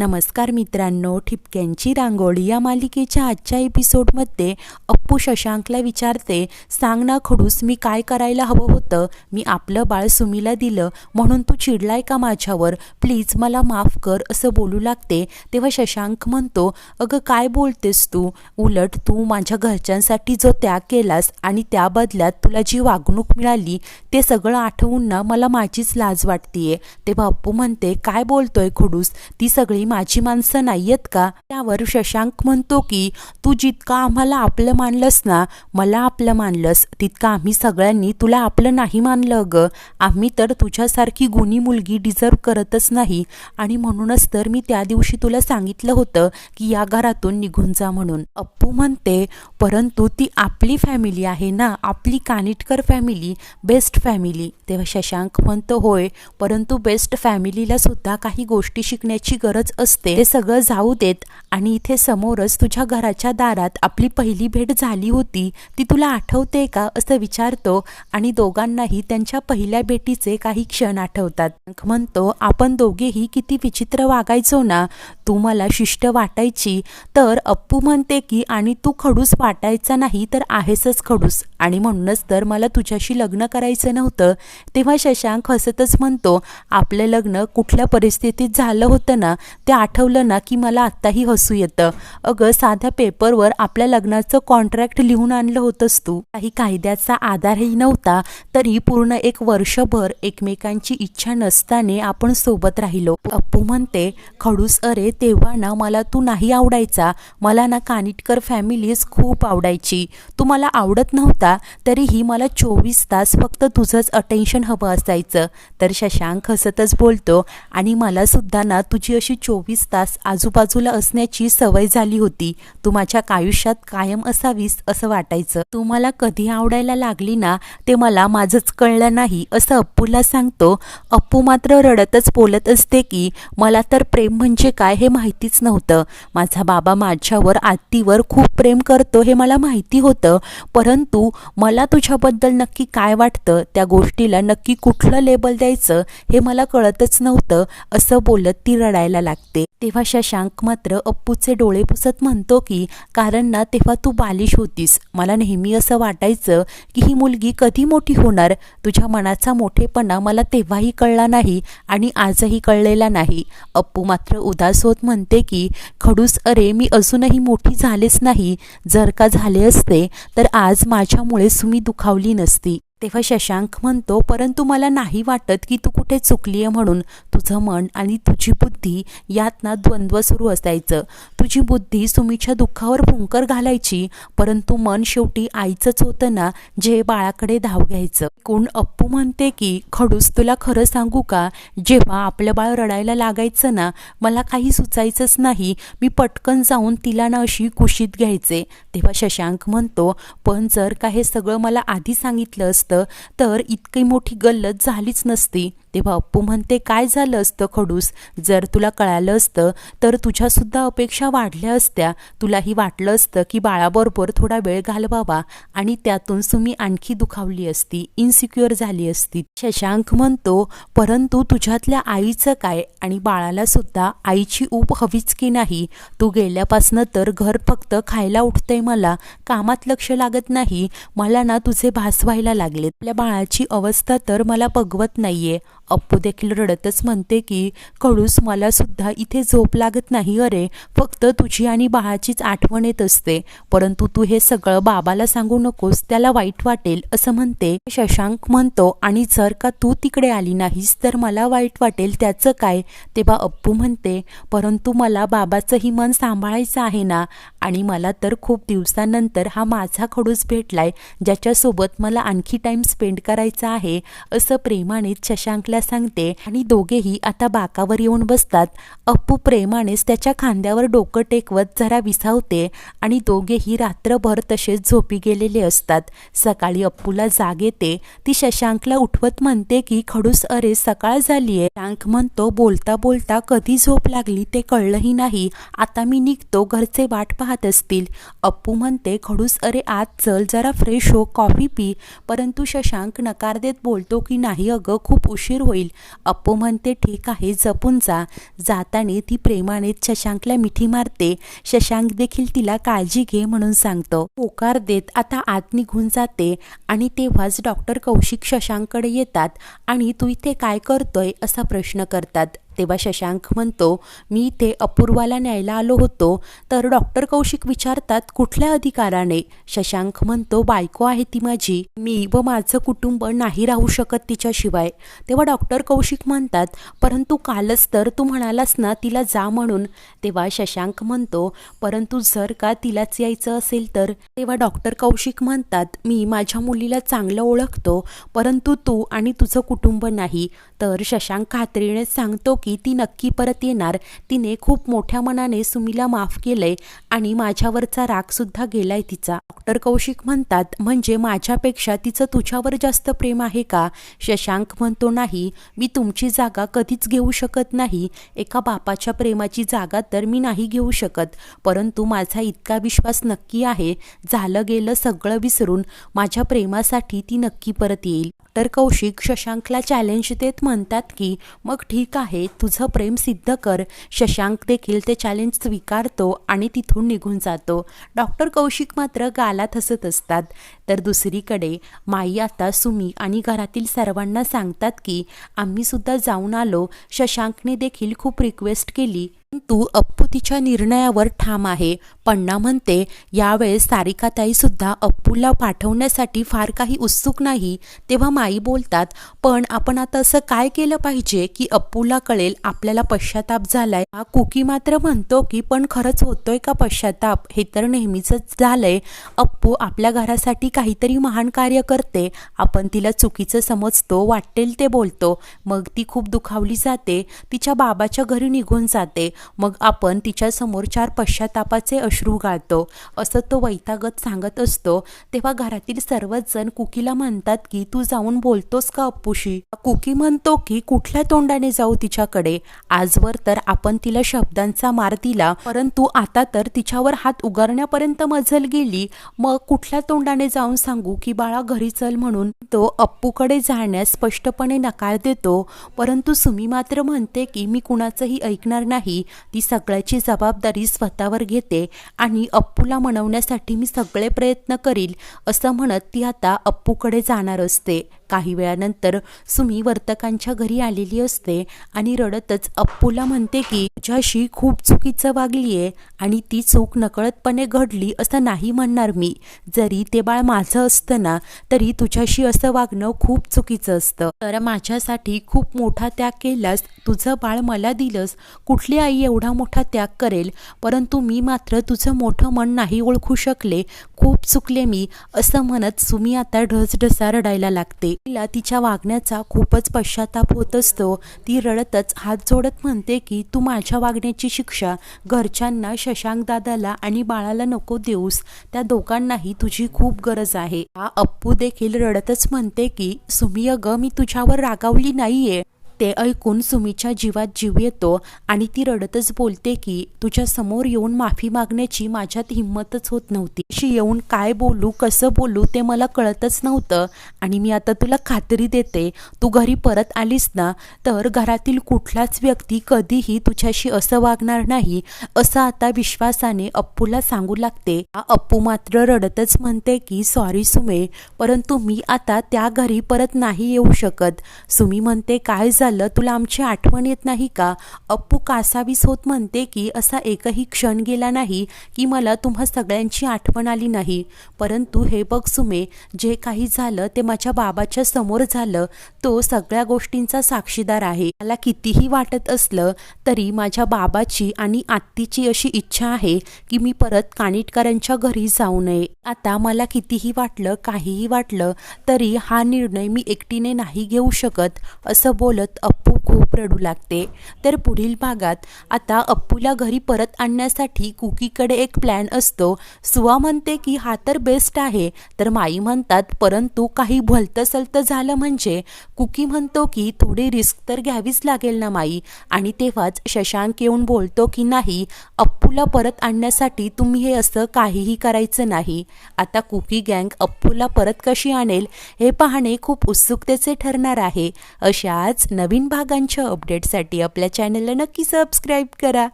नमस्कार मित्रांनो, ठिपक्यांची रांगोळी या मालिकेच्या आजच्या एपिसोडमध्ये अप्पू शशांकला विचारते, सांग ना खडूस, मी काय करायला हवं होतं? मी आपलं बाळ सुमीला दिलं म्हणून तू चिडलाय का माझ्यावर? प्लीज मला माफ कर असं बोलू लागते. तेव्हा शशांक म्हणतो, अगं काय बोलतेस तू? उलट तू माझ्या घरच्यांसाठी जो त्याग केलास आणि त्या बदल्यात तुला जी वागणूक मिळाली ते सगळं आठवून ना मला माझीच लाज वाटतेय. तेव्हा अप्पू म्हणते, काय बोलतोय खडूस? ती सगळी माझी माणसं नाहीयेत का? त्यावर शशांक म्हणतो की तू जितका आम्हाला आपलं मानलंस ना, मला आपलं मानलंस, तितका आम्ही सगळ्यांनी तुला आपलं नाही मानलं ग. आम्ही तर तुझ्यासारखी गुणी मुलगी डिझर्व करतच नाही आणि म्हणूनच तर मी त्या दिवशी तुला सांगितलं होतं की या घरातून निघून जा म्हणून. अप्पू म्हणते, परंतु ती आपली फॅमिली आहे ना, आपली कानिटकर फॅमिली, बेस्ट फॅमिली. तेव्हा शशांक म्हणतो, होय, परंतु बेस्ट फॅमिलीला सुद्धा काही गोष्टी शिकण्याची गरज असते. ते सगळं जाऊ देत आणि इथे समोरच तुझ्या घराच्या दारात आपली पहिली भेट झाली होती, ती तुला आठवते का असं विचारतो आणि दोघांनाही त्यांच्या पहिल्या भेटीचे काही क्षण आठवतात. म्हणतो, आपण दोघेही किती विचित्र वागायचो ना, तू मला शिष्ट वाटायची तर अप्पू म्हणते की आणि तू खडूस वाटायचा नाही तर आहेसच खडूस आणि म्हणूनच तर मला तुझ्याशी लग्न करायचं नव्हतं. तेव्हा शशांक हसतच म्हणतो, आपलं लग्न कुठल्या परिस्थितीत झालं होतं ना ते आठवलं ना की मला आत्ताही हसू येतं. अगं साध्या पेपरवर आपल्या लग्नाचं कॉन्ट्रॅक्ट लिहून आणलं होतंस तू, काही कायद्याचा आधारही नव्हता, तरी पूर्ण 1 वर्षभर एकमेकांची इच्छा नसताना आपण सोबत राहिलो. अप्पू म्हणते, खडूस अरे तेव्हा ना मला तू नाही आवडायचा, मला ना कानिटकर फॅमिलीज खूप आवडायची. तू मला आवडत नव्हता तरीही मला 24 तास फक्त तुझंच अटेन्शन हवं असायचं. तर शशांक हसतच बोलतो, आणि मला सुद्धा ना तुझी अशी 24 तास आजूबाजूला असण्याची सवय झाली होती. तू माझ्या आयुष्यात कायम असावीस असं वाटायचं. तू मला कधी आवडायला लागली ना ते मला माझंच कळलं नाही असं अप्पूला सांगतो. अप्पू मात्र रडतच बोलत असते की मला तर प्रेम म्हणजे काय हे माहितीच नव्हतं. माझा बाबा माझ्यावर आत्तीवर खूप प्रेम करतो हे मला माहिती होतं, परंतु मला तुझ्याबद्दल नक्की काय वाटतं, त्या गोष्टीला नक्की कुठलं लेबल द्यायचं हे मला कळतच नव्हतं असं बोलत ती रडायला लागते. तेव्हा शशांक मात्र अप्पूचे डोळे पुसत म्हणतो की कारण ना तेव्हा तू बालिश होतीस. मला नेहमी असं वाटायचं की ही मुलगी कधी मोठी होणार. तुझ्या मनाचा मोठेपणा मला तेव्हाही कळला नाही आणि आजही कळलेला नाही. अप्पू मात्र उदास होत म्हणते की खडूस अरे मी अजूनही मोठी झालेच नाही. जर का झाले असते तर आज माझ्यामुळे सुमी दुखावली नसती. तेव्हा शशांक म्हणतो, परंतु मला नाही वाटत की तू कुठे चुकलीये म्हणून. तुझं मन आणि तुझी बुद्धी यात ना द्वंद्व सुरू असायचं. तुझी बुद्धी सुमीच्या दुःखावर फुंकर घालायची, परंतु मन शेवटी आईचंच होतं ना जे बाळाकडे धाव घ्यायचं. कोण अप्पू म्हणते की खडूस तुला खरं सांगू का, जेव्हा आपलं बाळ रडायला लागायचं ना मला काही सुचायचंच नाही. मी पटकन जाऊन तिला ना अशी कुशीत घ्यायचे. तेव्हा शशांक म्हणतो, पण जर का हे सगळं मला आधी सांगितलं असतं तर इतकी मोठी गल्लत झालीच नसती. तेव्हा अप्पू म्हणते, काय झालं असतं खडूस, जर तुला कळालं असतं तर तुझ्यासुद्धा अपेक्षा वाढल्या असत्या. तुलाही वाटलं असतं की बाळाबरोबर थोडा वेळ घालवावा आणि त्यातून सुमी आणखी दुखावली असती, इन्सिक्युअर झाली असती. शशांक म्हणतो, परंतु तुझ्यातल्या आईचं काय, आणि बाळाला सुद्धा आईची ऊब हवीच की नाही. तू गेल्यापासनं तर घर फक्त खायला उठतंय, मला कामात लक्ष लागत नाही. मला ना तुझे भास व्हायला लागलेत. आपल्या बाळाची अवस्था तर मला बघवत नाहीये. अप्पू देखील रडतच म्हणते की खडूस मला सुद्धा इथे झोप लागत नाही अरे, फक्त तुझी आणि बाळाचीच आठवण येत असते. परंतु तू हे सगळं बाबाला सांगू नकोस, त्याला वाईट वाटेल असं म्हणते. शशांक म्हणतो, आणि जर का तू तिकडे आली नाहीस तर मला वाईट वाटेल, त्याचं काय? तेव्हा अप्पू म्हणते, परंतु मला बाबाचंही मन सांभाळायचं आहे ना, आणि मला तर खूप दिवसानंतर हा माझा खडूस भेटलाय ज्याच्यासोबत मला आणखी टाइम स्पेंड करायचा आहे असं प्रेमाने शशांकला सांगते. आणि दोघेही आता बाकावर येऊन बसतात. अप्पू प्रेमानेच त्याच्या खांद्यावर डोकं टेकवत जरा विसावते आणि दोघेही रात्रभर तसेच झोपी गेलेले असतात. सकाळी अप्पूला जाग येते. ती शशांकला उठवत म्हणते की खडूस अरे सकाळ झालीये. शशांक म्हणतो, बोलता बोलता कधी झोप लागली ते कळलंही नाही. आता मी निघतो, घरचे वाट पाहत असतील. अप्पू म्हणते, खडूस अरे आत चल, जरा फ्रेश हो, कॉफी पी. परंतु शशांक नकार देत बोलतो की नाही अगं, खूप उशीर होईल. अप्पू म्हणते ठीक आहे, जपून जा. जाताने ती प्रेमाने शशांकला मिठी मारते. शशांक देखील तिला काळजी घे म्हणून सांगतो. होकार देत आता आत निघून जाते आणि तेव्हाच डॉक्टर कौशिक शशांककडे येतात आणि तू इथे काय करतोय असा प्रश्न करतात. तेव्हा शशांक म्हणतो मी इथे अपूर्वाला न्यायला आलो होतो. तर डॉक्टर कौशिक विचारतात कुठल्या अधिकाराने. शशांक म्हणतो बायको आहे ती माझी, मी व माझं कुटुंब नाही राहू शकत तिच्याशिवाय. तेव्हा डॉक्टर कौशिक म्हणतात परंतु कालच तर तू म्हणालास ना तिला जा म्हणून. तेव्हा शशांक म्हणतो परंतु जर का तिलाच यायचं असेल तर. तेव्हा डॉक्टर कौशिक म्हणतात मी माझ्या मुलीला चांगलं ओळखतो परंतु तू आणि तुझं कुटुंब नाही. तर शशांक खात्रीने सांगतो की ती नक्की परत येणार. तिने खूप मोठ्या मनाने सुमीला माफ केलंय आणि माझ्यावरचा रागसुद्धा गेलाय तिचा. डॉक्टर कौशिक म्हणतात म्हणजे माझ्यापेक्षा तिचं तुझ्यावर जास्त प्रेम आहे का. शशांक म्हणतो नाही, मी तुमची जागा कधीच घेऊ शकत नाही. एका बापाच्या प्रेमाची जागा तर मी नाही घेऊ शकत, परंतु माझा इतका विश्वास नक्की आहे झालं गेलं सगळं विसरून माझ्या प्रेमासाठी ती नक्की परत येईल. डॉक्टर कौशिक शशांकला चॅलेंज देत म्हणतात की मग ठीक आहे, तुझं प्रेम सिद्ध कर. शशांक देखील ते चॅलेंज स्वीकारतो आणि तिथून निघून जातो. डॉक्टर कौशिक मात्र गालात हसत असतात. तर दुसरीकडे माई आता सुमी आणि घरातील सर्वांना सांगतात की आम्ही सुद्धा जाऊन आलो. शशांकने देखील खूप रिक्वेस्ट केली परंतु अप्पू तिच्या निर्णयावर ठाम आहे. पण्णा म्हणते यावेळेस सारिकाताई सुद्धा अप्पूला पाठवण्यासाठी फार काही उत्सुक नाही. तेव्हा माई बोलतात पण आपण आता असं काय केलं पाहिजे की अप्पूला कळेल आपल्याला पश्चाताप झालाय. कुकी मात्र म्हणतो की पण खरंच होतोय का पश्चाताप, हे तर नेहमीच झालंय. अप्पू आपल्या घरासाठी काहीतरी महान कार्य करते, आपण तिला चुकीचं समजतो, वाटेल ते बोलतो. मग ती खूप दुखावली जाते, तिच्या बाबाच्या घरी निघून जाते. मग आपण तिच्यासमोर 4 पश्चातापाचे अश्रू गाळतो असं तो वैतागत सांगत असतो. तेव्हा घरातील सर्वच जण कुकीला म्हणतात की तू जाऊन बोलतोस का अप्पूशी. कुकी म्हणतो की कुठल्या तोंडाने जाऊ तिच्याकडे. आजवर तर आपण तिला शब्दांचा मार दिला परंतु आता तर तिच्यावर हात उगारण्यापर्यंत मजल गेली. मग कुठल्या तोंडाने जाऊन सांगू की बाळा घरी चल म्हणून. तो अप्पूकडे जाण्यास स्पष्टपणे नकार देतो परंतु सुमी मात्र म्हणते की मी कुणाचंही ऐकणार नाही. ती सगळ्याची जबाबदारी स्वतःवर घेते आणि अप्पूला मनवण्यासाठी मी सगळे प्रयत्न करील असं म्हणत ती आता अप्पूकडे जाणार असते. काही वेळानंतर सुमी वर्तकांच्या घरी आलेली असते आणि रडतच अप्पूला म्हणते की तुझ्याशी खूप चुकीचं वागलीये आणि ती चूक नकळतपणे घडली असं नाही म्हणणार मी. जरी ते बाळ माझं असतं ना तरी तुझ्याशी असं वागणं खूप चुकीचं असतं. तर माझ्यासाठी खूप मोठा त्याग केलास, तुझं बाळ मला दिलंस. कुठली आई एवढा मोठा त्याग करेल, परंतु मी मात्र तुझं मोठं मन नाही ओळखू शकले, खूप चुकले मी असं म्हणत सुमी आता ढसढसा रडायला लागते. तिला तिच्या वागण्याचा खूपच पश्चाताप होत असतो. ती रडतच हात जोडत म्हणते की तू माझ्या वागण्याची शिक्षा घरच्यांना, शशांक दादाला आणि बाळाला नको देऊस, त्या दोघांनाही तुझी खूप गरज आहे. अप्पू देखील रडतच म्हणते की सुमी अगं मी तुझ्यावर रागावली नाहीये. ते ऐकून सुमीच्या जीवात जीव येतो आणि ती रडतच बोलते की तुझ्या समोर येऊन माफी मागण्याची माझ्यात हिंमतच होत नव्हती. अशी येऊन काय बोलू, कसं बोलू ते मला कळतच नव्हतं आणि मी आता तुला खात्री देते, तू घरी परत आलीस ना तर घरातील कुठलाच व्यक्ती कधीही तुझ्याशी असं वागणार नाही असं आता विश्वासाने अप्पूला सांगू लागते. अप्पू मात्र रडतच म्हणते की सॉरी सुमे, परंतु मी आता त्या घरी परत नाही येऊ शकत. सुमी म्हणते काय झालं, तुला आमची आठवण येत नाही का. अप्पू कासावीस होत म्हणते की असा एकही क्षण गेला नाही की मला तुम्हा सगळ्यांची आठवण आली नाही. परंतु हे बघ सुमे, जे काही झालं ते माझ्या बाबाच्या समोर झालं, तो सगळ्या गोष्टींचा साक्षीदार आहे. मला कितीही वाटत असलं तरी माझ्या बाबाची आणि आत्तीची अशी इच्छा आहे की मी परत कानिटकरांच्या घरी जाऊ नये. आता मला कितीही वाटलं, काहीही वाटलं तरी हा निर्णय मी एकटीने नाही घेऊ शकत असं बोलत बोलत अप्पू खूप रडू लागते. तर पुढील भागात आता अप्पूला घरी परत आणण्यासाठी कुकीकडे एक प्लॅन असतो. सुवा म्हणते की हा तर बेस्ट आहे, तर माई म्हणतात परंतु काही भलतं-सलतं झालं म्हणजे. कुकी म्हणतो की थोडी रिस्क तर घ्यावीच लागेल ना माई. आणि तेव्हाच शशांक येऊन बोलतो की नाही, अप्पूला परत आणण्यासाठी तुम्ही हे असं काहीही करायचं नाही. आता कुकी गँग अप्पूला परत कशी आणेल हे पाहणे खूप उत्सुकतेचे ठरणार आहे. अशाच नवीन भागांच्या अपडेटसाठी आपल्या चॅनलला नक्की सबस्क्राईब करा.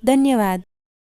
धन्यवाद.